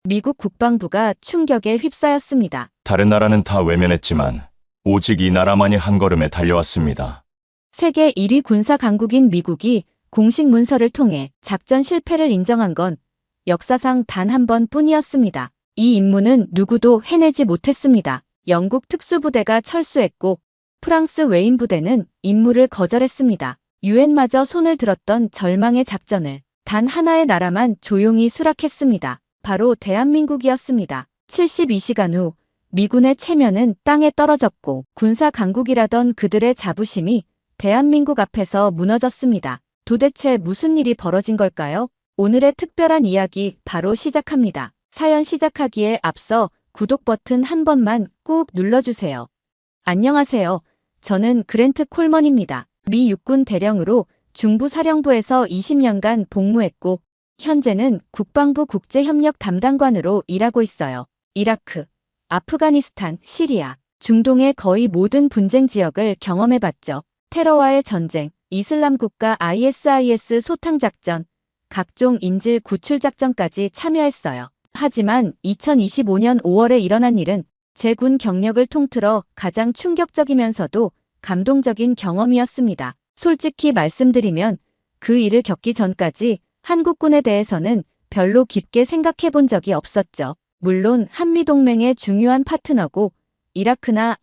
미국 국방부가 충격에 휩싸였습니다. 다른 나라는 다 외면했지만 오직 이 나라만이 한 걸음에 달려왔습니다. 세계 1위 군사 강국인 미국이 공식 문서를 통해 작전 실패를 인정한 건 역사상 단 한 번뿐이었습니다. 이 임무는 누구도 해내지 못했습니다. 영국 특수부대가 철수했고 프랑스 외인 부대는 임무를 거절했습니다. 유엔마저 손을 들었던 절망의 작전을 단 하나의 나라만 조용히 수락했습니다. 바로 대한민국이었습니다. 72시간 후 미군의 체면은 땅에 떨어졌고 군사 강국이라던 그들의 자부심이 대한민국 앞에서 무너졌습니다. 도대체 무슨 일이 벌어진 걸까요? 오늘의 특별한 이야기 바로 시작합니다. 사연 시작하기에 앞서 구독 버튼 한 번만 꾹 눌러주세요. 안녕하세요. 저는 그랜트 콜먼입니다. 미 육군 대령으로 중부사령부에서 20년간 복무했고 현재는 국방부 국제협력 담당관으로 일하고 있어요. 이라크, 아프가니스탄, 시리아, 중동의 거의 모든 분쟁 지역을 경험해봤죠. 테러와의 전쟁, 이슬람 국가 ISIS 소탕작전, 각종 인질 구출 작전까지 참여했어요. 하지만 2025년 5월에 일어난 일은 제 군 경력을 통틀어 가장 충격적이면서도 감동적인 경험이었습니다. 솔직히 말씀드리면 그 일을 겪기 전까지 한국군에 대해서는 별로 깊게 생각해 본 적이 없었죠. 물론 한미동맹의 중요한 파트너고 이라크나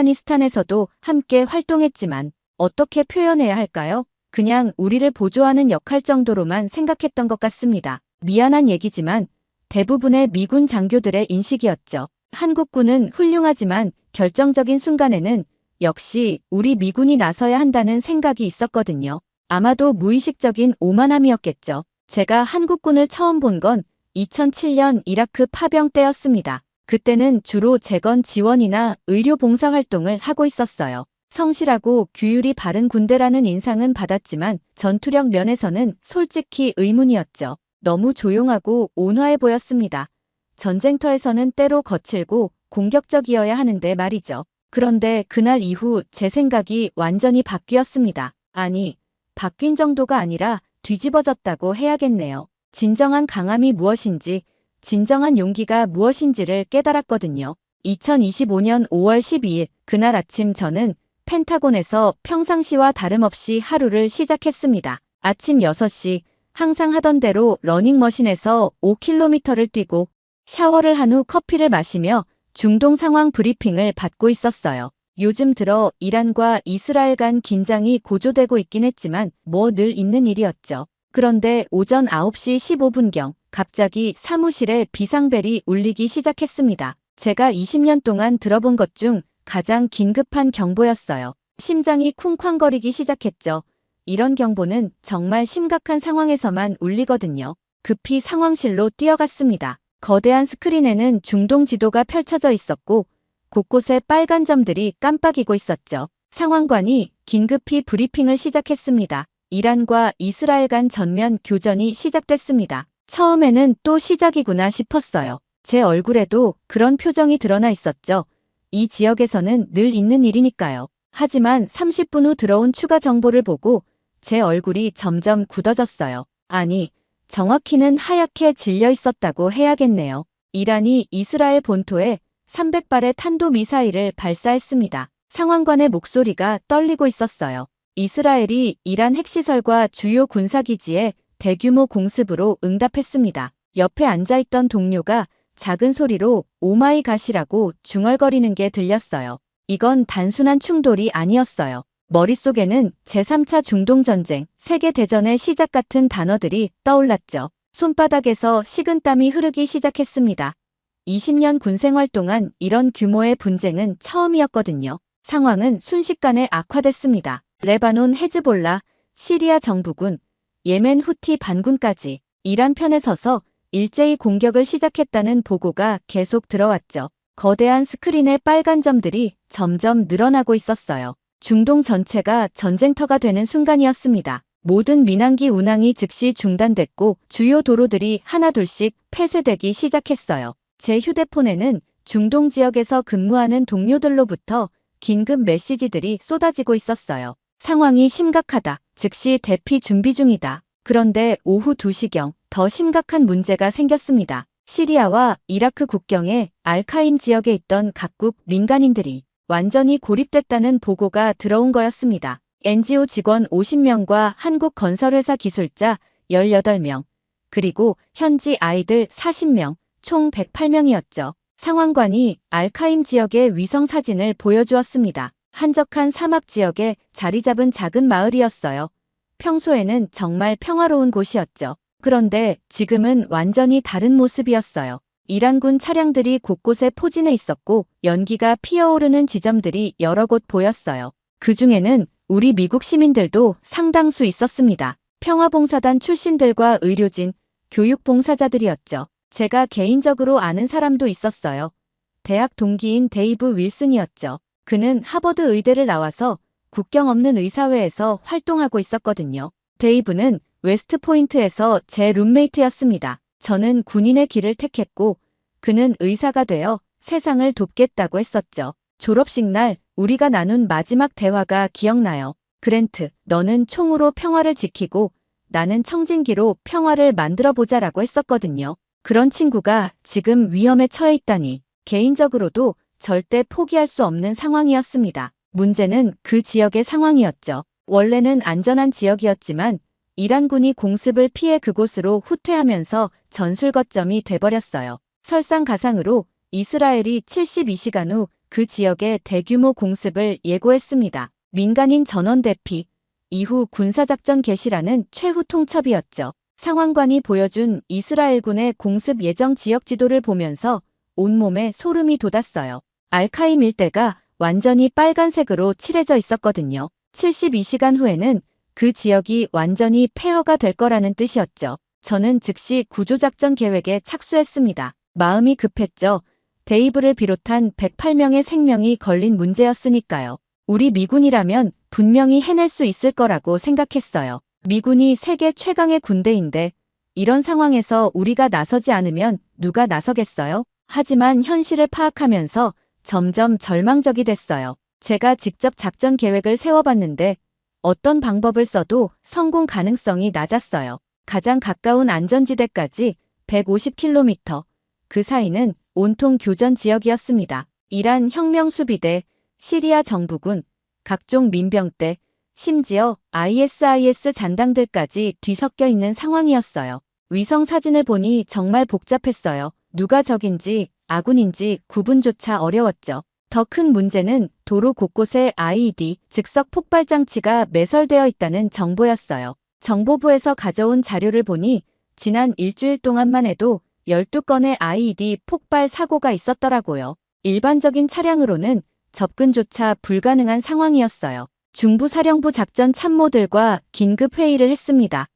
아프가니스탄에서도 함께 활동했지만 어떻게 표현해야 할까요? 그냥 우리를 보조하는 역할 정도로만 생각했던 것 같습니다. 미안한 얘기지만 대부분의 미군 장교들의 인식이었죠. 한국군은 훌륭하지만 결정적인 순간에는 역시 우리 미군이 나서야 한다는 생각이 있었거든요. 아마도 무의식적인 오만함이었겠죠. 제가 한국군을 처음 본 건 2007년 이라크 파병 때였습니다. 그때는 주로 재건 지원이나 의료 봉사 활동을 하고 있었어요. 성실하고 규율이 바른 군대라는 인상은 받았지만 전투력 면에서는 솔직히 의문이었죠. 너무 조용하고 온화해 보였습니다. 전쟁터에서는 때로 거칠고 공격적이어야 하는데 말이죠. 그런데 그날 이후 제 생각이 완전히 바뀌었습니다. 아니, 바뀐 정도가 아니라 뒤집어졌다고 해야겠네요. 진정한 강함이 무엇인지, 진정한 용기가 무엇인지를 깨달았거든요. 2025년 5월 12일 그날 아침 저는 펜타곤에서 평상시와 다름없이 하루를 시작했습니다. 아침 6시 항상 하던 대로 러닝머신에서 5km를 뛰고 샤워를 한 후 커피를 마시며 중동 상황 브리핑을 받고 있었어요. 요즘 들어 이란과 이스라엘 간 긴장이 고조되고 있긴 했지만 뭐 늘 있는 일이었죠. 그런데 오전 9시 15분경 갑자기 사무실에 비상벨이 울리기 시작했습니다. 제가 20년 동안 들어본 것 중 가장 긴급한 경보였어요. 심장이 쿵쾅거리기 시작했죠. 이런 경보는 정말 심각한 상황에서만 울리거든요. 급히 상황실로 뛰어갔습니다. 거대한 스크린에는 중동 지도가 펼쳐져 있었고 곳곳에 빨간 점들이 깜빡이고 있었죠. 상황관이 긴급히 브리핑을 시작했습니다. 이란과 이스라엘 간 전면 교전이 시작됐습니다. 처음에는 또 시작이구나 싶었어요. 제 얼굴에도 그런 표정이 드러나 있었죠. 이 지역에서는 늘 있는 일이니까요. 하지만 30분 후 들어온 추가 정보를 보고 제 얼굴이 점점 굳어졌어요. 아니, 정확히는 하얗게 질려 있었다고 해야겠네요. 이란이 이스라엘 본토에 300발의 탄도미사일을 발사했습니다. 상황관의 목소리가 떨리고 있었어요. 이스라엘이 이란 핵시설과 주요 군사기지에 대규모 공습으로 응답했습니다. 옆에 앉아있던 동료가 작은 소리로 오마이갓이라고 중얼거리는 게 들렸어요. 이건 단순한 충돌이 아니었어요. 머릿속에는 제3차 중동전쟁, 세계대전의 시작 같은 단어들이 떠올랐죠. 손바닥에서 식은땀이 흐르기 시작했습니다. 20년 군생활 동안 이런 규모의 분쟁은 처음이었거든요. 상황은 순식간에 악화됐습니다. 레바논 헤즈볼라, 시리아 정부군, 예멘 후티 반군까지 이란 편에 서서 일제히 공격을 시작했다는 보고가 계속 들어왔죠. 거대한 스크린의 빨간 점들이 점점 늘어나고 있었어요. 중동 전체가 전쟁터가 되는 순간이었습니다. 모든 민항기 운항이 즉시 중단됐고 주요 도로들이 하나둘씩 폐쇄되기 시작했어요. 제 휴대폰에는 중동 지역에서 근무하는 동료들로부터 긴급 메시지들이 쏟아지고 있었어요. 상황이 심각하다. 즉시 대피 준비 중이다. 그런데 오후 2시경 더 심각한 문제가 생겼습니다. 시리아와 이라크 국경의 알카임 지역에 있던 각국 민간인들이 완전히 고립됐다는 보고가 들어온 거였습니다. NGO 직원 50명과 한국 건설회사 기술자 18명, 그리고 현지 아이들 40명, 총 108명이었죠. 상황관이 알카임 지역의 위성 사진을 보여주었습니다. 한적한 사막 지역에 자리 잡은 작은 마을이었어요. 평소에는 정말 평화로운 곳이었죠. 그런데 지금은 완전히 다른 모습이었어요. 이란군 차량들이 곳곳에 포진해 있었고 연기가 피어오르는 지점들이 여러 곳 보였어요. 그 중에는 우리 미국 시민들도 상당수 있었습니다. 평화봉사단 출신들과 의료진, 교육봉사자들이었죠. 제가 개인적으로 아는 사람도 있었어요. 대학 동기인 데이브 윌슨이었죠. 그는 하버드 의대를 나와서 국경 없는 의사회에서 활동하고 있었거든요. 데이브는 웨스트포인트에서 제 룸메이트였습니다. 저는 군인의 길을 택했고 그는 의사가 되어 세상을 돕겠다고 했었죠. 졸업식 날 우리가 나눈 마지막 대화가 기억나요. 그랜트, 너는 총으로 평화를 지키고 나는 청진기로 평화를 만들어보자라고 했었거든요. 그런 친구가 지금 위험에 처해 있다니 개인적으로도 절대 포기할 수 없는 상황이었습니다. 문제는 그 지역의 상황이었죠. 원래는 안전한 지역이었지만 이란군이 공습을 피해 그곳으로 후퇴하면서 전술 거점이 돼버렸어요. 설상가상으로 이스라엘이 72시간 후 그 지역에 대규모 공습을 예고했습니다. 민간인 전원 대피, 이후 군사작전 개시라는 최후 통첩이었죠. 상황관이 보여준 이스라엘군의 공습 예정 지역 지도를 보면서 온몸에 소름이 돋았어요. 알카임 일대가 완전히 빨간색으로 칠해져 있었거든요. 72시간 후에는 그 지역이 완전히 폐허가 될 거라는 뜻이었죠. 저는 즉시 구조작전 계획에 착수했습니다. 마음이 급했죠. 데이브를 비롯한 108명의 생명이 걸린 문제였으니까요. 우리 미군이라면 분명히 해낼 수 있을 거라고 생각했어요. 미군이 세계 최강의 군대인데 이런 상황에서 우리가 나서지 않으면 누가 나서겠어요? 하지만 현실을 파악하면서 점점 절망적이 됐어요. 제가 직접 작전 계획을 세워봤는데 어떤 방법을 써도 성공 가능성이 낮았어요. 가장 가까운 안전지대까지 150km, 그 사이는 온통 교전 지역이었습니다. 이란 혁명수비대, 시리아 정부군, 각종 민병대, 심지어 ISIS 잔당들까지 뒤섞여 있는 상황이었어요. 위성 사진을 보니 정말 복잡했어요. 누가 적인지 아군인지 구분조차 어려웠죠. 더 큰 문제는 도로 곳곳에 IED, 즉석 폭발 장치가 매설되어 있다는 정보였어요. 정보부에서 가져온 자료를 보니 지난 일주일 동안만 해도 12건의 IED 폭발 사고가 있었더라고요. 일반적인 차량으로는 접근조차 불가능한 상황이었어요. 중부사령부 작전 참모들과 긴급 회의를 했습니다.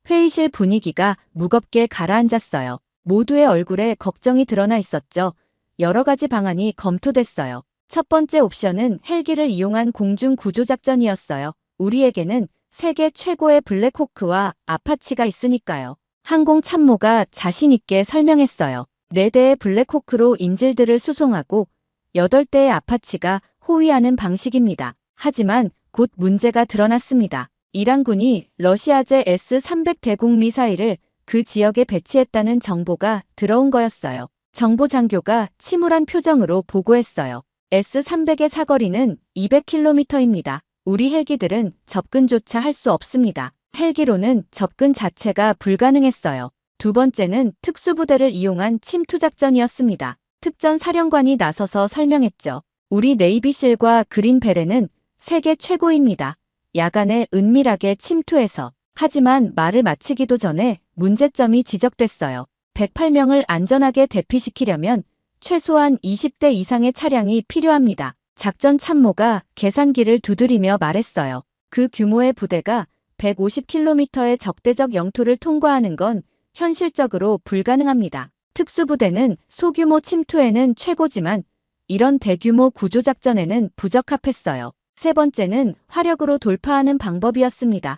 회의실 분위기가 무겁게 가라앉았어요. 모두의 얼굴에 걱정이 드러나 있었죠. 여러 가지 방안이 검토됐어요. 첫 번째 옵션은 헬기를 이용한 공중 구조작전이었어요. 우리에게는 세계 최고의 블랙호크와 아파치가 있으니까요. 항공참모가 자신있게 설명했어요. 4대의 블랙호크로 인질들을 수송하고 8대의 아파치가 호위하는 방식입니다. 하지만 곧 문제가 드러났습니다. 이란군이 러시아제 S-300 대공 미사일을 그 지역에 배치했다는 정보가 들어온 거였어요. 정보장교가 침울한 표정으로 보고했어요. S-300의 사거리는 200km입니다. 우리 헬기들은 접근조차 할 수 없습니다. 헬기로는 접근 자체가 불가능했어요. 두 번째는 특수부대를 이용한 침투작전이었습니다. 특전 사령관이 나서서 설명했죠. 우리 네이비실과 그린베레는 세계 최고입니다. 야간에 은밀하게 침투해서. 하지만 말을 마치기도 전에 문제점이 지적됐어요. 108명을 안전하게 대피시키려면 최소한 20대 이상의 차량이 필요합니다. 작전 참모가 계산기를 두드리며 말했어요. 그 규모의 부대가 150km의 적대적 영토를 통과하는 건 현실적으로 불가능합니다. 특수부대는 소규모 침투에는 최고지만 이런 대규모 구조작전에는 부적합했어요. 세 번째는 화력으로 돌파하는 방법이었습니다.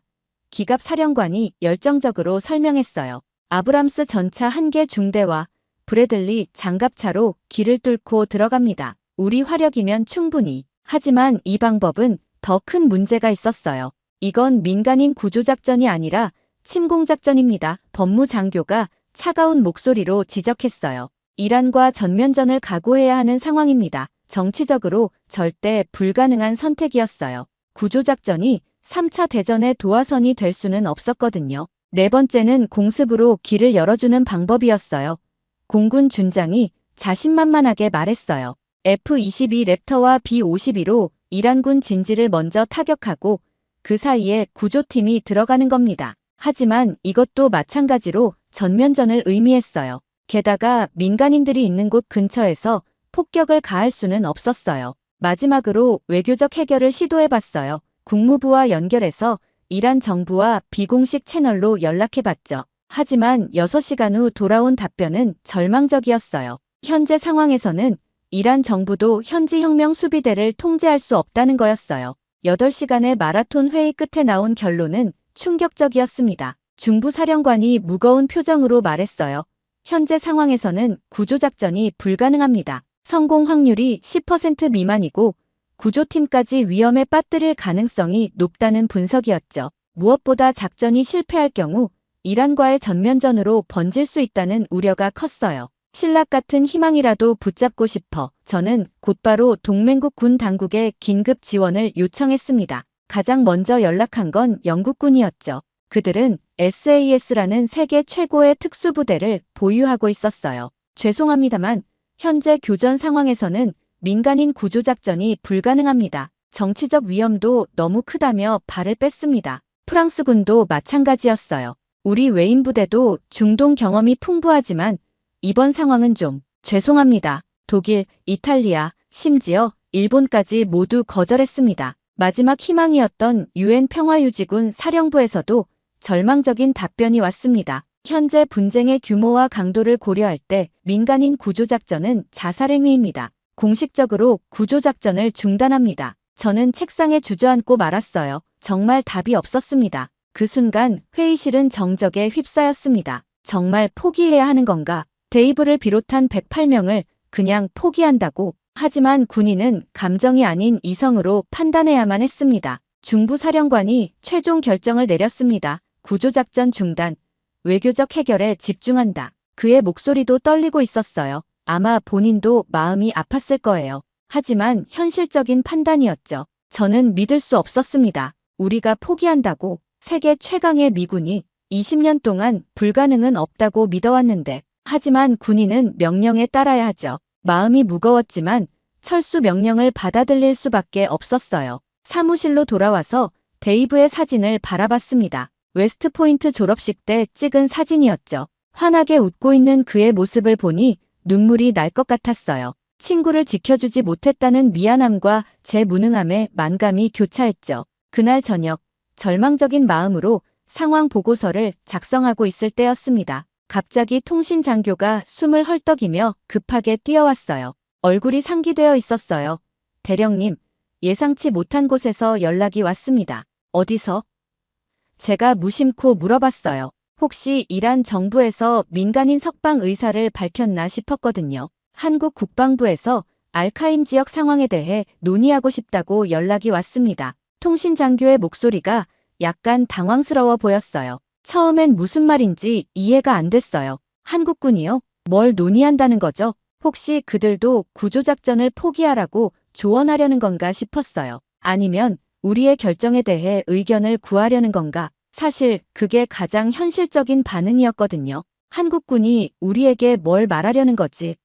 기갑 사령관이 열정적으로 설명했어요. 아브람스 전차 1개 중대와 브래들리 장갑차로 길을 뚫고 들어갑니다. 우리 화력이면 충분히. 하지만 이 방법은 더 큰 문제가 있었어요. 이건 민간인 구조작전이 아니라 침공작전입니다. 법무장교가 차가운 목소리로 지적했어요. 이란과 전면전을 각오해야 하는 상황입니다. 정치적으로 절대 불가능한 선택이었어요. 구조작전이 3차 대전의 도화선이 될 수는 없었거든요. 네 번째는 공습으로 길을 열어주는 방법이었어요. 공군 준장이 자신만만하게 말했어요. F-22 랩터와 B-52로 이란군 진지를 먼저 타격하고 그 사이에 구조팀이 들어가는 겁니다. 하지만 이것도 마찬가지로 전면전을 의미했어요. 게다가 민간인들이 있는 곳 근처에서 폭격을 가할 수는 없었어요. 마지막으로 외교적 해결을 시도해봤어요. 국무부와 연결해서 이란 정부와 비공식 채널로 연락해봤죠. 하지만 6시간 후 돌아온 답변은 절망적이었어요. 현재 상황에서는 이란 정부도 현지혁명 수비대를 통제할 수 없다는 거였어요. 8시간의 마라톤 회의 끝에 나온 결론은 충격적이었습니다. 중부사령관이 무거운 표정으로 말했어요. 현재 상황에서는 구조작전이 불가능합니다. 성공 확률이 10% 미만이고 구조팀까지 위험에 빠뜨릴 가능성이 높다는 분석이었죠. 무엇보다 작전이 실패할 경우 이란과의 전면전으로 번질 수 있다는 우려가 컸어요. 신락 같은 희망이라도 붙잡고 싶어 저는 곧바로 동맹국 군 당국에 긴급 지원을 요청했습니다. 가장 먼저 연락한 건 영국군이었죠. 그들은 SAS라는 세계 최고의 특수부대를 보유하고 있었어요. 죄송합니다만 현재 교전 상황에서는 민간인 구조작전이 불가능합니다. 정치적 위험도 너무 크다며 발을 뺐습니다. 프랑스군도 마찬가지였어요. 우리 외인 부대도 중동 경험이 풍부하지만 이번 상황은 좀 죄송합니다. 독일, 이탈리아, 심지어 일본까지 모두 거절했습니다. 마지막 희망이었던 UN 평화유지군 사령부에서도 절망적인 답변이 왔습니다. 현재 분쟁의 규모와 강도를 고려할 때 민간인 구조작전은 자살행위입니다. 공식적으로 구조작전을 중단합니다. 저는 책상에 주저앉고 말았어요. 정말 답이 없었습니다. 그 순간 회의실은 정적에 휩싸였습니다. 정말 포기해야 하는 건가? 데이브를 비롯한 108명을 그냥 포기한다고? 하지만 군인은 감정이 아닌 이성으로 판단해야만 했습니다. 중부사령관이 최종 결정을 내렸습니다. 구조작전 중단, 외교적 해결에 집중한다. 그의 목소리도 떨리고 있었어요. 아마 본인도 마음이 아팠을 거예요. 하지만 현실적인 판단이었죠. 저는 믿을 수 없었습니다. 우리가 포기한다고 세계 최강의 미군이 20년 동안 불가능은 없다고 믿어왔는데 하지만 군인은 명령에 따라야 하죠. 마음이 무거웠지만 철수 명령을 받아들일 수밖에 없었어요. 사무실로 돌아와서 데이브의 사진을 바라봤습니다. 웨스트포인트 졸업식 때 찍은 사진이었죠. 환하게 웃고 있는 그의 모습을 보니 눈물이 날 것 같았어요. 친구를 지켜주지 못했다는 미안함과 제 무능함에 만감이 교차했죠. 그날 저녁, 절망적인 마음으로 상황 보고서를 작성하고 있을 때였습니다. 갑자기 통신 장교가 숨을 헐떡이며 급하게 뛰어왔어요. 얼굴이 상기되어 있었어요. 대령님, 예상치 못한 곳에서 연락이 왔습니다. 어디서? 제가 무심코 물어봤어요. 혹시 이란 정부에서 민간인 석방 의사를 밝혔나 싶었거든요. 한국 국방부에서 알카임 지역 상황에 대해 논의하고 싶다고 연락이 왔습니다. 통신 장교의 목소리가 약간 당황스러워 보였어요. 처음엔 무슨 말인지 이해가 안 됐어요. 한국군이요? 뭘 논의한다는 거죠? 혹시 그들도 구조작전을 포기하라고 조언하려는 건가 싶었어요. 아니면 우리의 결정에 대해 의견을 구하려는 건가? 사실 그게 가장 현실적인 반응이었거든요. 한국군이 우리에게 뭘 말하려는 거지?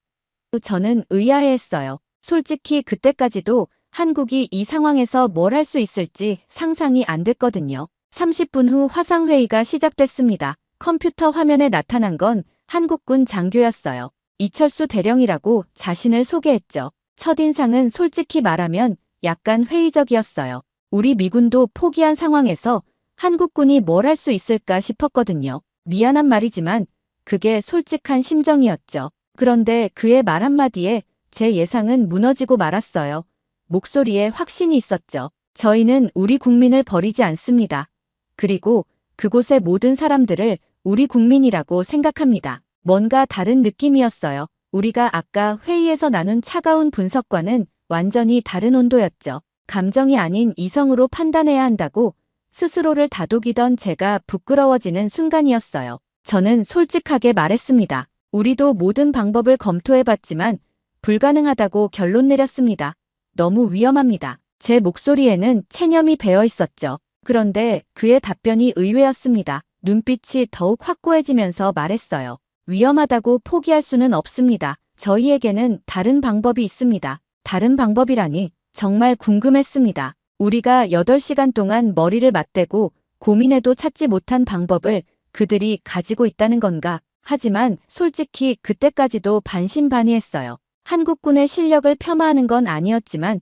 저는 의아해했어요. 솔직히 그때까지도 한국이 이 상황에서 뭘 할 수 있을지 상상이 안 됐거든요. 30분 후 화상회의가 시작됐습니다. 컴퓨터 화면에 나타난 건 한국군 장교였어요. 이철수 대령이라고 자신을 소개했죠. 첫인상은 솔직히 말하면 약간 회의적이었어요. 우리 미군도 포기한 상황에서 한국군이 뭘 할 수 있을까 싶었거든요. 미안한 말이지만 그게 솔직한 심정이었죠. 그런데 그의 말 한마디에 제 예상은 무너지고 말았어요. 목소리에 확신이 있었죠. 저희는 우리 국민을 버리지 않습니다. 그리고 그곳의 모든 사람들을 우리 국민이라고 생각합니다. 뭔가 다른 느낌이었어요. 우리가 아까 회의에서 나눈 차가운 분석과는 완전히 다른 온도였죠. 감정이 아닌 이성으로 판단해야 한다고 스스로를 다독이던 제가 부끄러워지는 순간이었어요. 저는 솔직하게 말했습니다. 우리도 모든 방법을 검토해봤지만 불가능하다고 결론 내렸습니다. 너무 위험합니다. 제 목소리에는 체념이 배어 있었죠. 그런데 그의 답변이 의외였습니다. 눈빛이 더욱 확고해지면서 말했어요. 위험하다고 포기할 수는 없습니다. 저희에게는 다른 방법이 있습니다. 다른 방법이라니 정말 궁금했습니다. 우리가 8시간 동안 머리를 맞대고 고민해도 찾지 못한 방법을 그들이 가지고 있다는 건가? 하지만 솔직히 그때까지도 반신반의했어요. 한국군의 실력을 폄하하는 건 아니었지만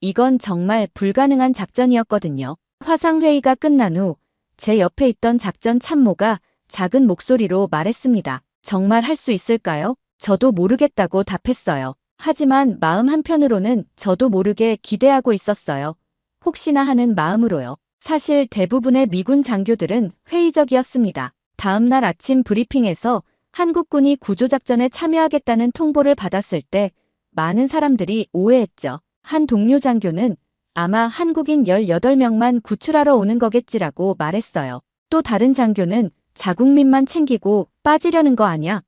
이건 정말 불가능한 작전이었거든요. 화상회의가 끝난 후 제 옆에 있던 작전 참모가 작은 목소리로 말했습니다. 정말 할 수 있을까요? 저도 모르겠다고 답했어요. 하지만 마음 한편으로는 저도 모르게 기대하고 있었어요. 혹시나 하는 마음으로요. 사실 대부분의 미군 장교들은 회의적이었습니다. 다음 날 아침 브리핑에서 한국군이 구조작전에 참여하겠다는 통보를 받았을 때 많은 사람들이 오해했죠. 한 동료 장교는 아마 한국인 18명만 구출하러 오는 거겠지라고 말했어요. 또 다른 장교는 자국민만 챙기고 빠지려는 거 아냐?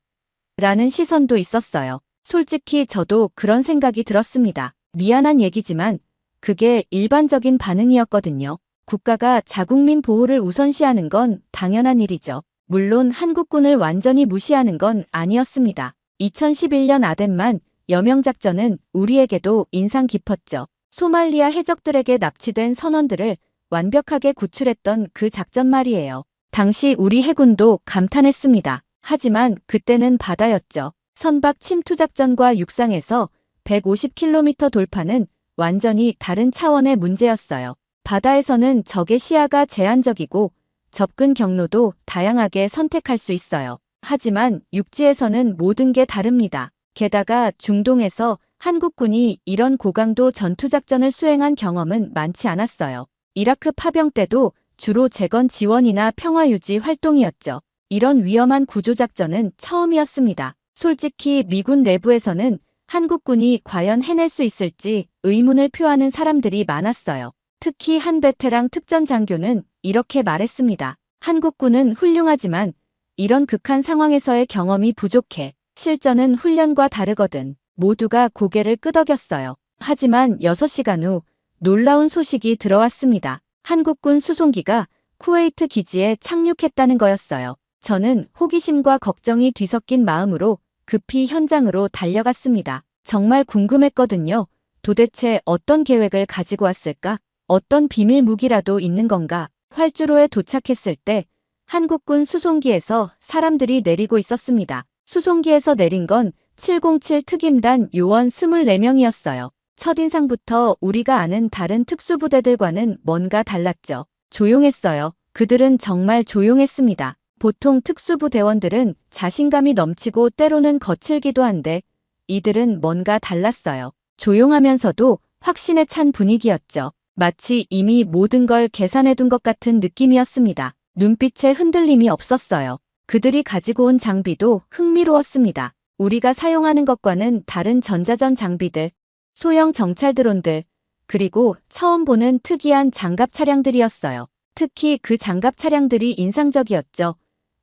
라는 시선도 있었어요. 솔직히 저도 그런 생각이 들었습니다. 미안한 얘기지만 그게 일반적인 반응이었거든요. 국가가 자국민 보호를 우선시하는 건 당연한 일이죠. 물론 한국군을 완전히 무시하는 건 아니었습니다. 2011년 아덴만 여명작전은 우리에게도 인상 깊었죠. 소말리아 해적들에게 납치된 선원들을 완벽하게 구출했던 그 작전 말이에요. 당시 우리 해군도 감탄했습니다. 하지만 그때는 바다였죠. 선박 침투 작전과 육상에서 150km 돌파는 완전히 다른 차원의 문제였어요. 바다에서는 적의 시야가 제한적이고 접근 경로도 다양하게 선택할 수 있어요. 하지만 육지에서는 모든 게 다릅니다. 게다가 중동에서 한국군이 이런 고강도 전투작전을 수행한 경험은 많지 않았어요. 이라크 파병 때도 주로 재건 지원이나 평화유지 활동이었죠. 이런 위험한 구조작전은 처음이었습니다. 솔직히 미군 내부에서는 한국군이 과연 해낼 수 있을지 의문을 표하는 사람들이 많았어요. 특히 한 베테랑 특전 장교는 이렇게 말했습니다. 한국군은 훌륭하지만 이런 극한 상황에서의 경험이 부족해. 실전은 훈련과 다르거든. 모두가 고개를 끄덕였어요. 하지만 6시간 후 놀라운 소식이 들어왔습니다. 한국군 수송기가 쿠웨이트 기지에 착륙했다는 거였어요. 저는 호기심과 걱정이 뒤섞인 마음으로 급히 현장으로 달려갔습니다. 정말 궁금했거든요. 도대체 어떤 계획을 가지고 왔을까? 어떤 비밀 무기라도 있는 건가? 활주로에 도착했을 때 한국군 수송기에서 사람들이 내리고 있었습니다. 수송기에서 내린 건 707 특임단 요원 24명이었어요. 첫인상부터 우리가 아는 다른 특수부대들과는 뭔가 달랐죠. 조용했어요. 그들은 정말 조용했습니다. 보통 특수부대원들은 자신감이 넘치고 때로는 거칠기도 한데 이들은 뭔가 달랐어요. 조용하면서도 확신에 찬 분위기였죠. 마치 이미 모든 걸 계산해둔 것 같은 느낌이었습니다. 눈빛에 흔들림이 없었어요. 그들이 가지고 온 장비도 흥미로웠습니다. 우리가 사용하는 것과는 다른 전자전 장비들, 소형 정찰 드론들, 그리고 처음 보는 특이한 장갑 차량들이었어요. 특히 그 장갑 차량들이 인상적이었죠.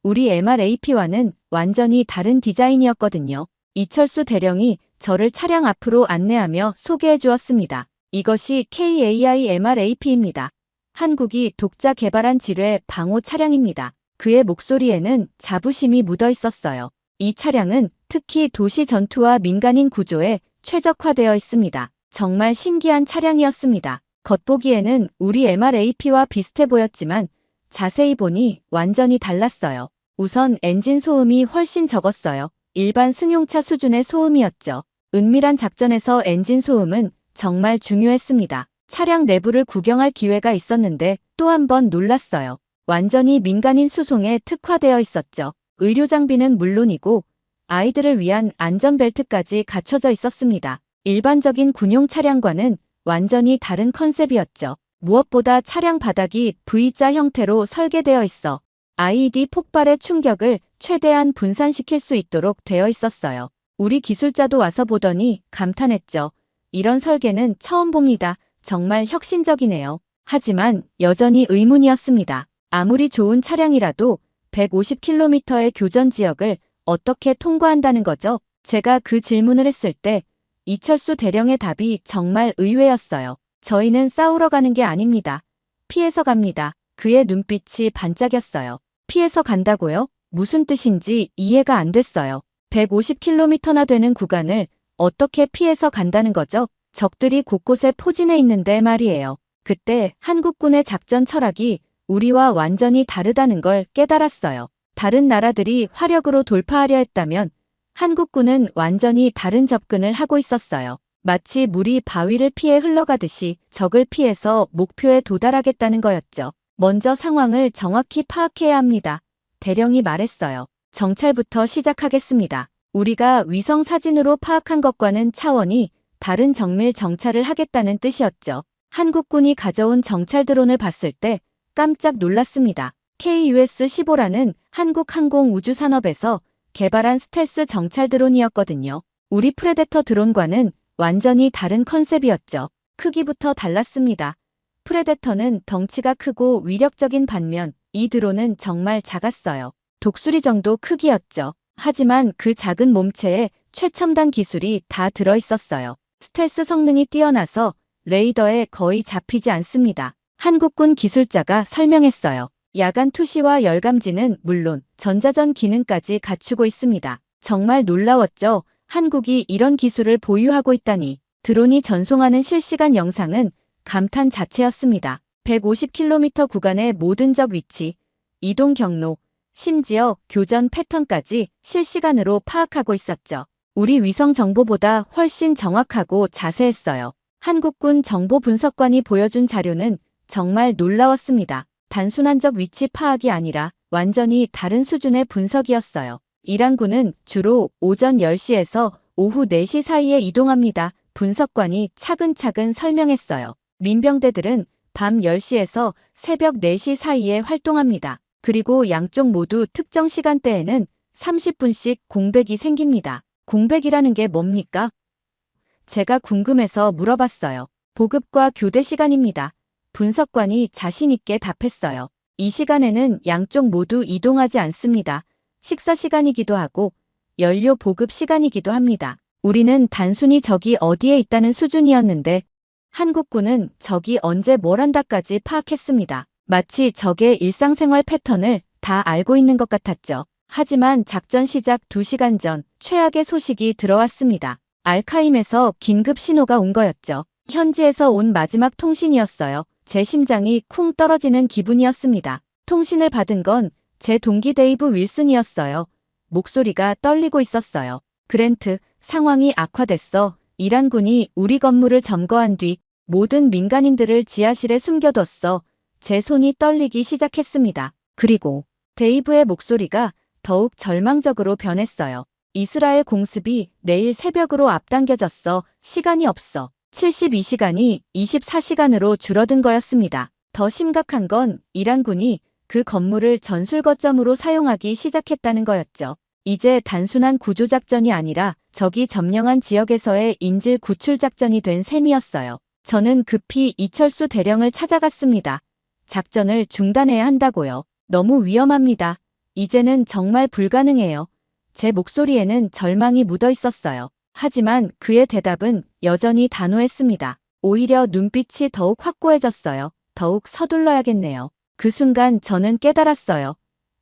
우리 MRAP와는 완전히 다른 디자인이었거든요. 이철수 대령이 저를 차량 앞으로 안내하며 소개해 주었습니다. 이것이 KAI MRAP입니다. 한국이 독자 개발한 지뢰 방호 차량입니다. 그의 목소리에는 자부심이 묻어 있었어요. 이 차량은 특히 도시 전투와 민간인 구조에 최적화되어 있습니다. 정말 신기한 차량이었습니다. 겉보기에는 우리 MRAP와 비슷해 보였지만 자세히 보니 완전히 달랐어요. 우선 엔진 소음이 훨씬 적었어요. 일반 승용차 수준의 소음이었죠. 은밀한 작전에서 엔진 소음은 정말 중요했습니다. 차량 내부를 구경할 기회가 있었는데 또 한 번 놀랐어요. 완전히 민간인 수송에 특화되어 있었죠. 의료 장비는 물론이고 아이들을 위한 안전벨트까지 갖춰져 있었습니다. 일반적인 군용 차량과는 완전히 다른 컨셉이었죠. 무엇보다 차량 바닥이 V자 형태로 설계되어 있어 IED 폭발의 충격을 최대한 분산시킬 수 있도록 되어 있었어요. 우리 기술자도 와서 보더니 감탄했죠. 이런 설계는 처음 봅니다. 정말 혁신적이네요. 하지만 여전히 의문이었습니다. 아무리 좋은 차량이라도 150km의 교전 지역을 어떻게 통과한다는 거죠? 제가 그 질문을 했을 때 이철수 대령의 답이 정말 의외였어요. 저희는 싸우러 가는 게 아닙니다. 피해서 갑니다. 그의 눈빛이 반짝였어요. 피해서 간다고요? 무슨 뜻인지 이해가 안 됐어요. 150km나 되는 구간을 어떻게 피해서 간다는 거죠? 적들이 곳곳에 포진해 있는데 말이에요. 그때 한국군의 작전 철학이 우리와 완전히 다르다는 걸 깨달았어요. 다른 나라들이 화력으로 돌파하려 했다면 한국군은 완전히 다른 접근을 하고 있었어요. 마치 물이 바위를 피해 흘러가듯이 적을 피해서 목표에 도달하겠다는 거였죠. 먼저 상황을 정확히 파악해야 합니다. 대령이 말했어요. 정찰부터 시작하겠습니다. 우리가 위성 사진으로 파악한 것과는 차원이 다른 정밀 정찰을 하겠다는 뜻이었죠. 한국군이 가져온 정찰 드론을 봤을 때 깜짝 놀랐습니다. KUS-15라는 한국항공우주산업에서 개발한 스텔스 정찰 드론이었거든요. 우리 프레데터 드론과는 완전히 다른 컨셉이었죠. 크기부터 달랐습니다. 프레데터는 덩치가 크고 위력적인 반면 이 드론은 정말 작았어요. 독수리 정도 크기였죠. 하지만 그 작은 몸체에 최첨단 기술이 다 들어있었어요. 스텔스 성능이 뛰어나서 레이더에 거의 잡히지 않습니다. 한국군 기술자가 설명했어요. 야간 투시와 열감지는 물론 전자전 기능까지 갖추고 있습니다. 정말 놀라웠죠. 한국이 이런 기술을 보유하고 있다니. 드론이 전송하는 실시간 영상은 감탄 자체였습니다. 150km 구간의 모든 적 위치, 이동 경로, 심지어 교전 패턴까지 실시간으로 파악하고 있었죠. 우리 위성 정보보다 훨씬 정확하고 자세했어요. 한국군 정보분석관이 보여준 자료는 정말 놀라웠습니다. 단순한 적 위치 파악이 아니라 완전히 다른 수준의 분석이었어요. 이란군은 주로 오전 10시에서 오후 4시 사이에 이동합니다. 분석관이 차근차근 설명했어요. 민병대들은 밤 10시에서 새벽 4시 사이에 활동합니다. 그리고 양쪽 모두 특정 시간대에는 30분씩 공백이 생깁니다. 공백이라는 게 뭡니까? 제가 궁금해서 물어봤어요. 보급과 교대 시간입니다. 분석관이 자신 있게 답했어요. 이 시간에는 양쪽 모두 이동하지 않습니다. 식사 시간이기도 하고 연료 보급 시간이기도 합니다. 우리는 단순히 적이 어디에 있다는 수준이었는데 한국군은 적이 언제 뭘 한다까지 파악했습니다. 마치 적의 일상생활 패턴을 다 알고 있는 것 같았죠. 하지만 작전 시작 2시간 전 최악의 소식이 들어왔습니다. 알카임에서 긴급 신호가 온 거였죠. 현지에서 온 마지막 통신이었어요. 제 심장이 쿵 떨어지는 기분이었습니다. 통신을 받은 건 제 동기 데이브 윌슨이었어요. 목소리가 떨리고 있었어요. 그랜트, 상황이 악화됐어. 이란군이 우리 건물을 점거한 뒤 모든 민간인들을 지하실에 숨겨뒀어. 제 손이 떨리기 시작했습니다. 그리고 데이브의 목소리가 더욱 절망적으로 변했어요. 이스라엘 공습이 내일 새벽으로 앞당겨졌어. 시간이 없어. 72시간이 24시간으로 줄어든 거였습니다. 더 심각한 건 이란군이 그 건물을 전술 거점으로 사용하기 시작했다는 거였죠. 이제 단순한 구조작전이 아니라 적이 점령한 지역에서의 인질 구출 작전이 된 셈이었어요. 저는 급히 이철수 대령을 찾아갔습니다. 작전을 중단해야 한다고요. 너무 위험합니다. 이제는 정말 불가능해요. 제 목소리에는 절망이 묻어 있었어요. 하지만 그의 대답은 여전히 단호했습니다. 오히려 눈빛이 더욱 확고해졌어요. 더욱 서둘러야겠네요. 그 순간 저는 깨달았어요.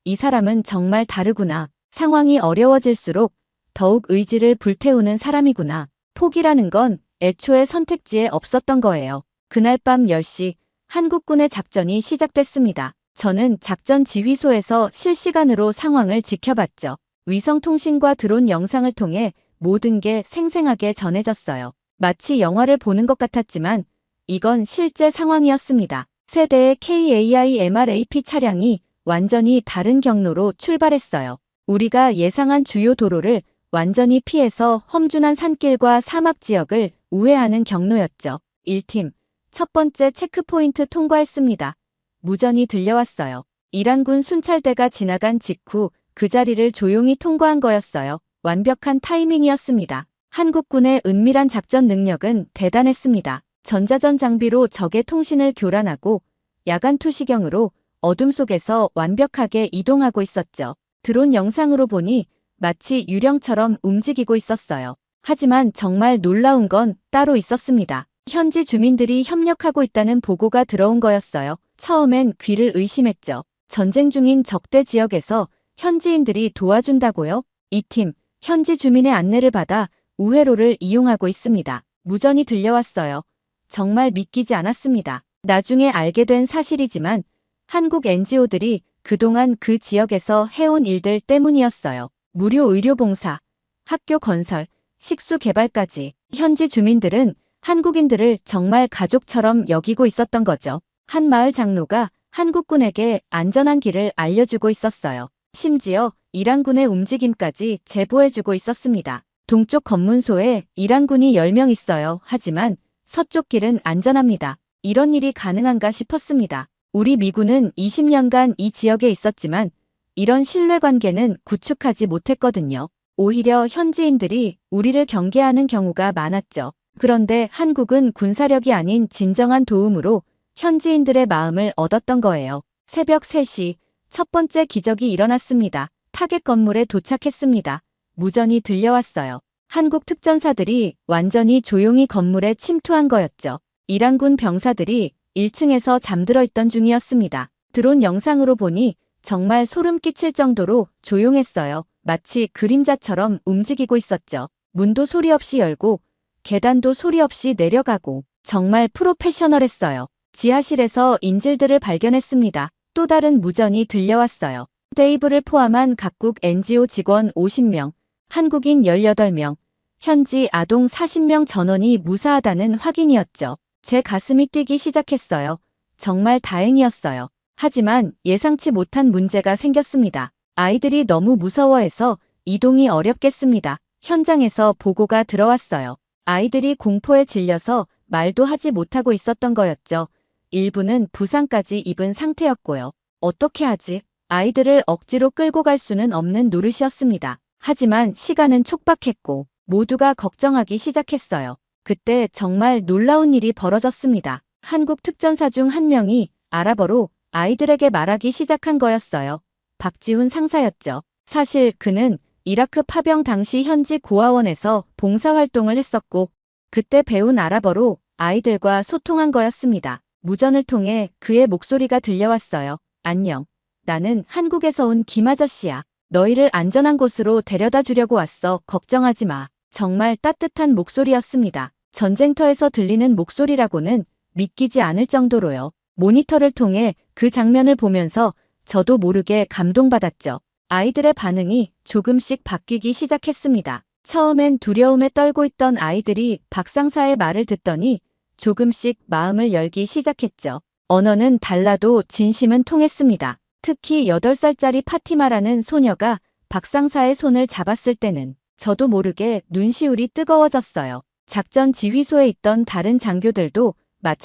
이 사람은 정말 다르구나. 상황이 어려워질수록 더욱 의지를 불태우는 사람이구나. 포기라는 건 애초에 선택지에 없었던 거예요. 그날 밤 10시 한국군의 작전이 시작됐습니다. 저는 작전 지휘소에서 실시간으로 상황을 지켜봤죠. 위성통신과 드론 영상을 통해 모든 게 생생하게 전해졌어요. 마치 영화를 보는 것 같았지만 이건 실제 상황이었습니다. 세대의 KAI-MRAP 차량이 완전히 다른 경로로 출발했어요. 우리가 예상한 주요 도로를 완전히 피해서 험준한 산길과 사막 지역을 우회하는 경로였죠. 1팀, 첫 번째 체크포인트 통과했습니다. 무전이 들려왔어요. 이란군 순찰대가 지나간 직후 그 자리를 조용히 통과한 거였어요. 완벽한 타이밍이었습니다. 한국군의 은밀한 작전 능력은 대단했습니다. 전자전 장비로 적의 통신을 교란하고 야간 투시경으로 어둠 속에서 완벽하게 이동하고 있었죠. 드론 영상으로 보니 마치 유령처럼 움직이고 있었어요. 하지만 정말 놀라운 건 따로 있었습니다. 현지 주민들이 협력하고 있다는 보고가 들어온 거였어요. 처음엔 귀를 의심했죠. 전쟁 중인 적대 지역에서 현지인들이 도와준다고요? 이 팀, 현지 주민의 안내를 받아 우회로를 이용하고 있습니다. 무전이 들려왔어요. 정말 믿기지 않았습니다. 나중에 알게 된 사실이지만 한국 NGO들이 그동안 그 지역에서 해온 일들 때문이었어요. 무료 의료 봉사, 학교 건설, 식수 개발까지 현지 주민들은 한국인들을 정말 가족처럼 여기고 있었던 거죠. 한 마을 장로가 한국군에게 안전한 길을 알려주고 있었어요. 심지어 이란군의 움직임까지 제보해주고 있었습니다. 동쪽 검문소에 이란군이 10명 있어요. 하지만 서쪽 길은 안전합니다. 이런 일이 가능한가 싶었습니다. 우리 미군은 20년간 이 지역에 있었지만 이런 신뢰관계는 구축하지 못했거든요. 오히려 현지인들이 우리를 경계하는 경우가 많았죠. 그런데 한국은 군사력이 아닌 진정한 도움으로 현지인들의 마음을 얻었던 거예요. 새벽 3시 첫 번째 기적이 일어났습니다. 타겟 건물에 도착했습니다. 무전이 들려왔어요. 한국 특전사들이 완전히 조용히 건물에 침투한 거였죠. 이란군 병사들이 1층에서 잠들어 있던 중이었습니다. 드론 영상으로 보니 정말 소름 끼칠 정도로 조용했어요. 마치 그림자처럼 움직이고 있었죠. 문도 소리 없이 열고 계단도 소리 없이 내려가고 정말 프로페셔널했어요. 지하실에서 인질들을 발견했습니다. 또 다른 무전이 들려왔어요. 데이브를 포함한 각국 NGO 직원 50명, 한국인 18명, 현지 아동 40명 전원이 무사하다는 확인이었죠. 제 가슴이 뛰기 시작했어요. 정말 다행이었어요. 하지만 예상치 못한 문제가 생겼습니다. 아이들이 너무 무서워해서 이동이 어렵겠습니다. 현장에서 보고가 들어왔어요. 아이들이 공포에 질려서 말도 하지 못하고 있었던 거였죠. 일부는 부상까지 입은 상태였고요. 어떻게 하지? 아이들을 억지로 끌고 갈 수는 없는 노릇이었습니다. 하지만 시간은 촉박했고 모두가 걱정하기 시작했어요. 그때 정말 놀라운 일이 벌어졌습니다. 한국 특전사 중 한 명이 아랍어로 아이들에게 말하기 시작한 거였어요. 박지훈 상사였죠. 사실 그는 이라크 파병 당시 현지 고아원에서 봉사활동을 했었고 그때 배운 아랍어로 아이들과 소통한 거였습니다. 무전을 통해 그의 목소리가 들려왔어요. 안녕. 나는 한국에서 온 김 아저씨야. 너희를 안전한 곳으로 데려다 주려고 왔어. 걱정하지 마. 정말 따뜻한 목소리였습니다. 전쟁터에서 들리는 목소리라고는 믿기지 않을 정도로요. 모니터를 통해 그 장면을 보면서 저도 모르게 감동받았죠. 아이들의 반응이 조금씩 바뀌기 시작했습니다. 처음엔 두려움에 떨고 있던 아이들이 박 상사의 말을 듣더니 조금씩 마음을 열기 시작했죠. 언어는 달라도 진심은 통했습니다. 특히 8살짜리 파티마라는 소녀가 박 상사의 손을 잡았을 때는 저도 모르게 눈시울이 뜨거워졌어요. 작전 지휘소에 있던 다른 장교들도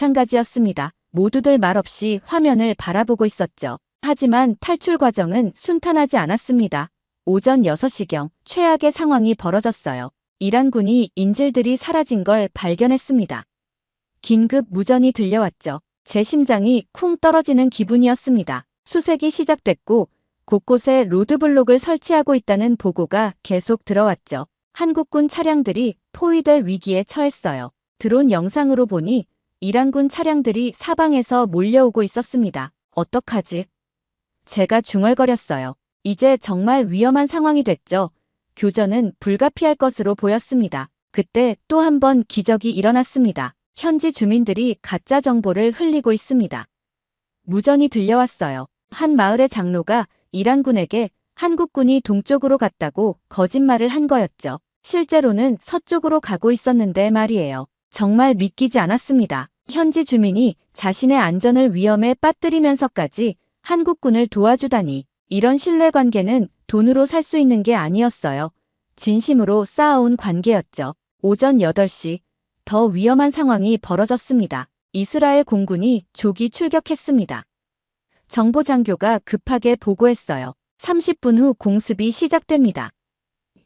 마찬가지였습니다. 모두들 말없이 화면을 바라보고 있었죠. 하지만 탈출 과정은 순탄하지 않았습니다. 오전 6시경 최악의 상황이 벌어졌어요. 이란군이 인질들이 사라진 걸 발견했습니다. 긴급 무전이 들려왔죠. 제 심장이 쿵 떨어지는 기분이었습니다. 수색이 시작됐고 곳곳에 로드블록을 설치하고 있다는 보고가 계속 들어왔죠. 한국군 차량들이 포위될 위기에 처했어요. 드론 영상으로 보니 이란군 차량들이 사방에서 몰려오고 있었습니다. 어떡하지? 제가 중얼거렸어요. 이제 정말 위험한 상황이 됐죠. 교전은 불가피할 것으로 보였습니다. 그때 또 한 번 기적이 일어났습니다. 현지 주민들이 가짜 정보를 흘리고 있습니다. 무전이 들려왔어요. 한 마을의 장로가 이란군에게 한국군이 동쪽으로 갔다고 거짓말을 한 거였죠. 실제로는 서쪽으로 가고 있었는데 말이에요. 정말 믿기지 않았습니다. 현지 주민이 자신의 안전을 위험에 빠뜨리면서까지 한국군을 도와주다니. 이런 신뢰관계는 돈으로 살 수 있는 게 아니었어요. 진심으로 쌓아온 관계였죠. 오전 8시 더 위험한 상황이 벌어졌습니다. 이스라엘 공군이 조기 출격했습니다. 정보장교가 급하게 보고했어요. 30분 후 공습이 시작됩니다.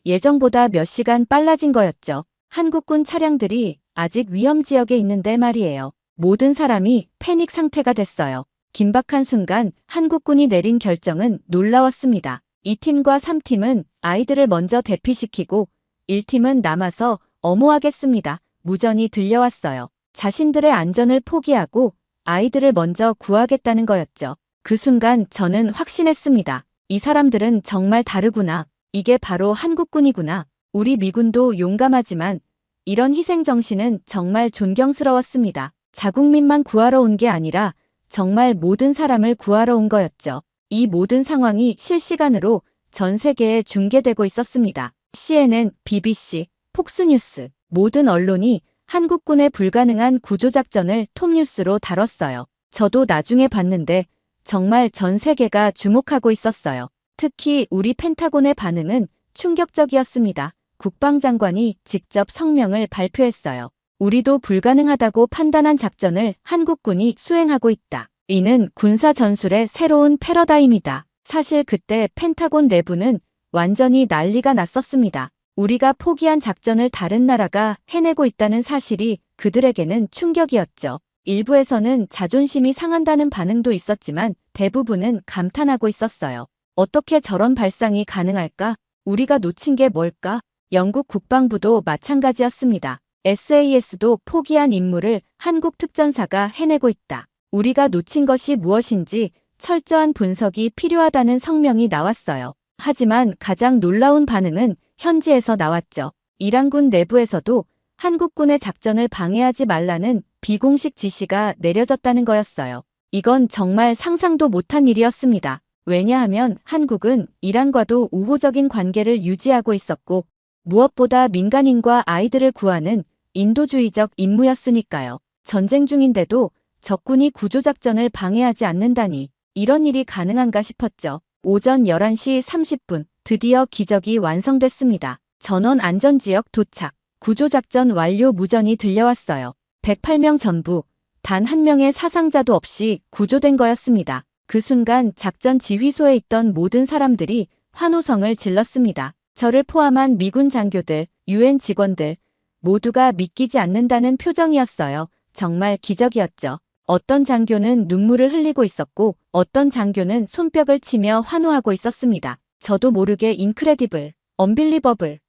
예정보다 몇 시간 빨라진 거였죠. 한국군 차량들이 아직 위험 지역에 있는데 말이에요. 모든 사람이 패닉 상태가 됐어요. 긴박한 순간 한국군이 내린 결정은 놀라웠습니다. 2팀과 3팀은 아이들을 먼저 대피시키고 1팀은 남아서 엄호하겠습니다. 무전이 들려왔어요. 자신들의 안전을 포기하고 아이들을 먼저 구하겠다는 거였죠. 그 순간 저는 확신했습니다. 이 사람들은 정말 다르구나. 이게 바로 한국군이구나. 우리 미군도 용감하지만 이런 희생정신은 정말 존경스러웠습니다. 자국민만 구하러 온 게 아니라 정말 모든 사람을 구하러 온 거였죠. 이 모든 상황이 실시간으로 전 세계에 중계되고 있었습니다. CNN, BBC, 폭스뉴스, 모든 언론이 한국군의 불가능한 구조작전을 톱뉴스로 다뤘어요. 저도 나중에 봤는데 정말 전 세계가 주목하고 있었어요. 특히 우리 펜타곤의 반응은 충격적이었습니다. 국방장관이 직접 성명을 발표했어요. 우리도 불가능하다고 판단한 작전을 한국군이 수행하고 있다. 이는 군사 전술의 새로운 패러다임이다. 사실 그때 펜타곤 내부는 완전히 난리가 났었습니다. 우리가 포기한 작전을 다른 나라가 해내고 있다는 사실이 그들에게는 충격이었죠. 일부에서는 자존심이 상한다는 반응도 있었지만 대부분은 감탄하고 있었어요. 어떻게 저런 발상이 가능할까? 우리가 놓친 게 뭘까? 영국 국방부도 마찬가지였습니다. SAS도 포기한 임무를 한국 특전사가 해내고 있다. 우리가 놓친 것이 무엇인지 철저한 분석이 필요하다는 성명이 나왔어요. 하지만 가장 놀라운 반응은 현지에서 나왔죠. 이란군 내부에서도 한국군의 작전을 방해하지 말라는 비공식 지시가 내려졌다는 거였어요. 이건 정말 상상도 못한 일이었습니다. 왜냐하면 한국은 이란과도 우호적인 관계를 유지하고 있었고 무엇보다 민간인과 아이들을 구하는 인도주의적 임무였으니까요. 전쟁 중인데도 적군이 구조작전을 방해하지 않는다니 이런 일이 가능한가 싶었죠. 오전 11시 30분 드디어 기적이 완성됐습니다. 전원 안전지역 도착, 구조작전 완료 무전이 들려왔어요. 108명 전부 단 한 명의 사상자도 없이 구조된 거였습니다. 그 순간 작전 지휘소에 있던 모든 사람들이 환호성을 질렀습니다. 저를 포함한 미군 장교들, UN 직원들 모두가 믿기지 않는다는 표정이었어요. 정말 기적이었죠. 어떤 장교는 눈물을 흘리고 있었고 어떤 장교는 손뼉을 치며 환호하고 있었습니다. 저도 모르게 인크레디블, 언빌리버블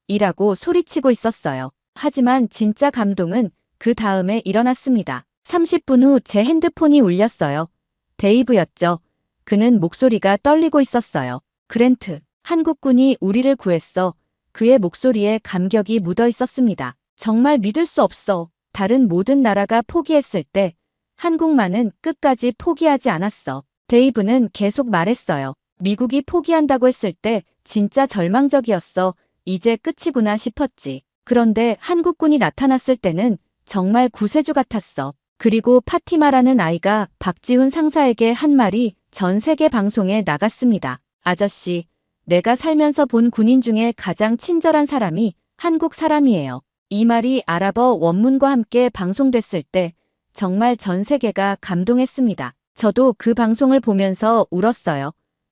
이라고 소리치고 있었어요. 하지만 진짜 감동은 그 다음에 일어났습니다. 30분 후 제 핸드폰이 울렸어요. 데이브였죠. 그는 목소리가 떨리고 있었어요. 그랜트, 한국군이 우리를 구했어. 그의 목소리에 감격이 묻어 있었습니다. 정말 믿을 수 없어. 다른 모든 나라가 포기했을 때 한국만은 끝까지 포기하지 않았어. 데이브는 계속 말했어요. 미국이 포기한다고 했을 때 진짜 절망적이었어. 이제 끝이구나 싶었지. 그런데 한국군이 나타났을 때는 정말 구세주 같았어. 그리고 파티마라는 아이가 박지훈 상사에게 한 말이 전 세계 방송에 나갔습니다. 아저씨, 내가 살면서 본 군인 중에 가장 친절한 사람이 한국 사람이에요. 이 말이 아랍어 원문과 함께 방송됐을 때 정말 전 세계가 감동했습니다. 저도 그 방송을 보면서 울었어요.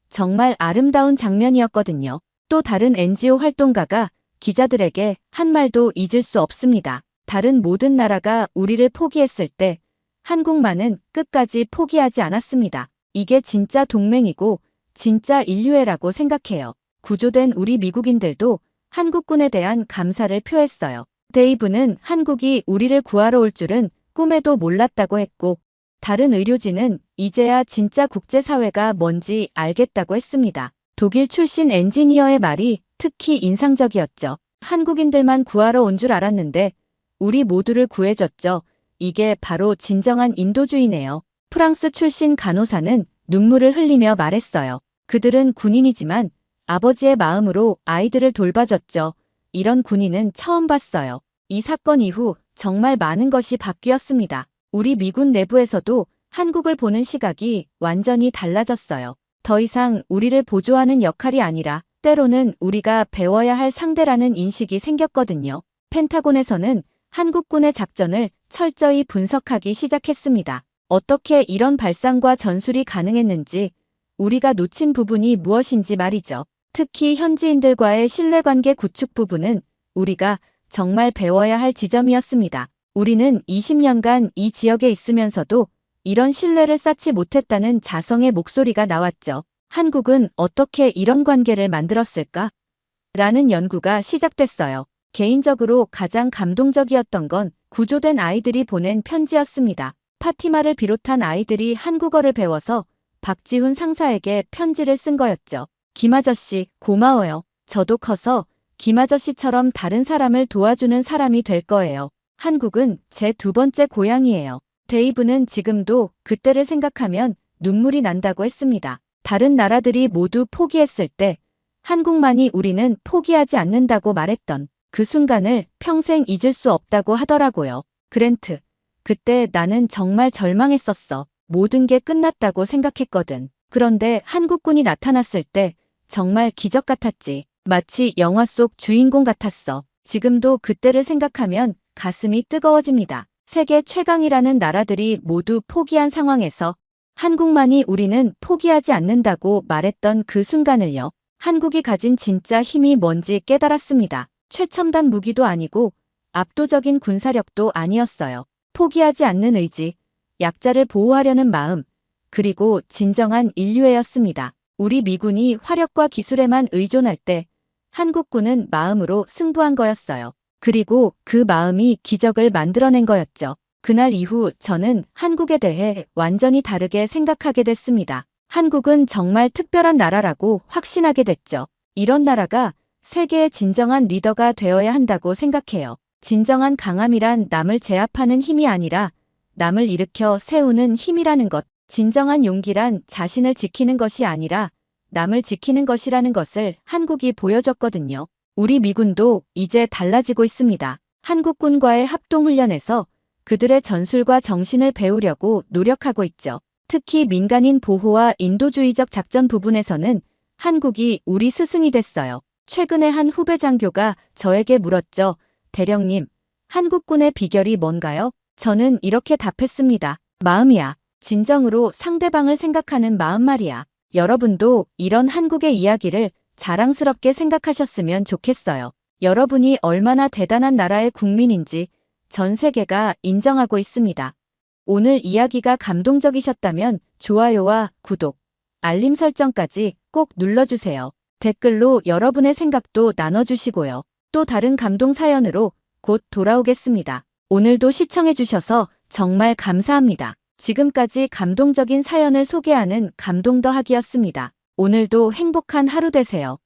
정말 아름다운 장면이었거든요. 또 다른 NGO 활동가가 기자들에게 한 말도 잊을 수 없습니다. 다른 모든 나라가 우리를 포기했을 때 한국만은 끝까지 포기하지 않았습니다. 이게 진짜 동맹이고 진짜 인류애라고 생각해요. 구조된 우리 미국인들도 한국군에 대한 감사를 표했어요. 데이브는 한국이 우리를 구하러 올 줄은 꿈에도 몰랐다고 했고 다른 의료진은 이제야 진짜 국제사회가 뭔지 알겠다고 했습니다. 독일 출신 엔지니어의 말이 특히 인상적이었죠. 한국인들만 구하러 온 줄 알았는데 우리 모두를 구해줬죠. 이게 바로 진정한 인도주의네요. 프랑스 출신 간호사는 눈물을 흘리며 말했어요. 그들은 군인이지만 아버지의 마음으로 아이들을 돌봐줬죠. 이런 군인은 처음 봤어요. 이 사건 이후 정말 많은 것이 바뀌었습니다. 우리 미군 내부에서도 한국을 보는 시각이 완전히 달라졌어요. 더 이상 우리를 보조하는 역할이 아니라 때로는 우리가 배워야 할 상대라는 인식이 생겼거든요. 펜타곤에서는 한국군의 작전을 철저히 분석하기 시작했습니다. 어떻게 이런 발상과 전술이 가능했는지, 우리가 놓친 부분이 무엇인지 말이죠. 특히 현지인들과의 신뢰관계 구축 부분은 우리가 정말 배워야 할 지점이었습니다. 우리는 20년간 이 지역에 있으면서도 이런 신뢰를 쌓지 못했다는 자성의 목소리가 나왔죠. 한국은 어떻게 이런 관계를 만들었을까? 라는 연구가 시작됐어요. 개인적으로 가장 감동적이었던 건 구조된 아이들이 보낸 편지였습니다. 파티마를 비롯한 아이들이 한국어를 배워서 박지훈 상사에게 편지를 쓴 거였죠. 김아저씨, 고마워요. 저도 커서 김아저씨처럼 다른 사람을 도와주는 사람이 될 거예요. 한국은 제 두 번째 고향이에요. 데이브는 지금도 그때를 생각하면 눈물이 난다고 했습니다. 다른 나라들이 모두 포기했을 때 한국만이 우리는 포기하지 않는다고 말했던 그 순간을 평생 잊을 수 없다고 하더라고요. 그랜트, 그때 나는 정말 절망했었어. 모든 게 끝났다고 생각했거든. 그런데 한국군이 나타났을 때 정말 기적 같았지. 마치 영화 속 주인공 같았어. 지금도 그때를 생각하면 가슴이 뜨거워집니다. 세계 최강이라는 나라들이 모두 포기한 상황에서 한국만이 우리는 포기하지 않는다고 말했던 그 순간을요. 한국이 가진 진짜 힘이 뭔지 깨달았습니다. 최첨단 무기도 아니고 압도적인 군사력도 아니었어요. 포기하지 않는 의지, 약자를 보호하려는 마음, 그리고 진정한 인류애였습니다. 우리 미군이 화력과 기술에만 의존할 때 한국군은 마음으로 승부한 거였어요. 그리고 그 마음이 기적을 만들어낸 거였죠. 그날 이후 저는 한국에 대해 완전히 다르게 생각하게 됐습니다. 한국은 정말 특별한 나라라고 확신하게 됐죠. 이런 나라가 세계의 진정한 리더가 되어야 한다고 생각해요. 진정한 강함이란 남을 제압하는 힘이 아니라 남을 일으켜 세우는 힘이라는 것. 진정한 용기란 자신을 지키는 것이 아니라 남을 지키는 것이라는 것을 한국이 보여줬거든요. 우리 미군도 이제 달라지고 있습니다. 한국군과의 합동훈련에서 그들의 전술과 정신을 배우려고 노력하고 있죠. 특히 민간인 보호와 인도주의적 작전 부분에서는 한국이 우리 스승이 됐어요. 최근에 한 후배 장교가 저에게 물었죠. 대령님, 한국군의 비결이 뭔가요? 저는 이렇게 답했습니다. 마음이야. 진정으로 상대방을 생각하는 마음 말이야. 여러분도 이런 한국의 이야기를 자랑스럽게 생각하셨으면 좋겠어요. 여러분이 얼마나 대단한 나라의 국민인지 전 세계가 인정하고 있습니다. 오늘 이야기가 감동적이셨다면 좋아요와 구독, 알림 설정까지 꼭 눌러주세요. 댓글로 여러분의 생각도 나눠주시고요. 또 다른 감동 사연으로 곧 돌아오겠습니다. 오늘도 시청해주셔서 정말 감사합니다. 지금까지 감동적인 사연을 소개하는 감동 더하기였습니다. 오늘도 행복한 하루 되세요.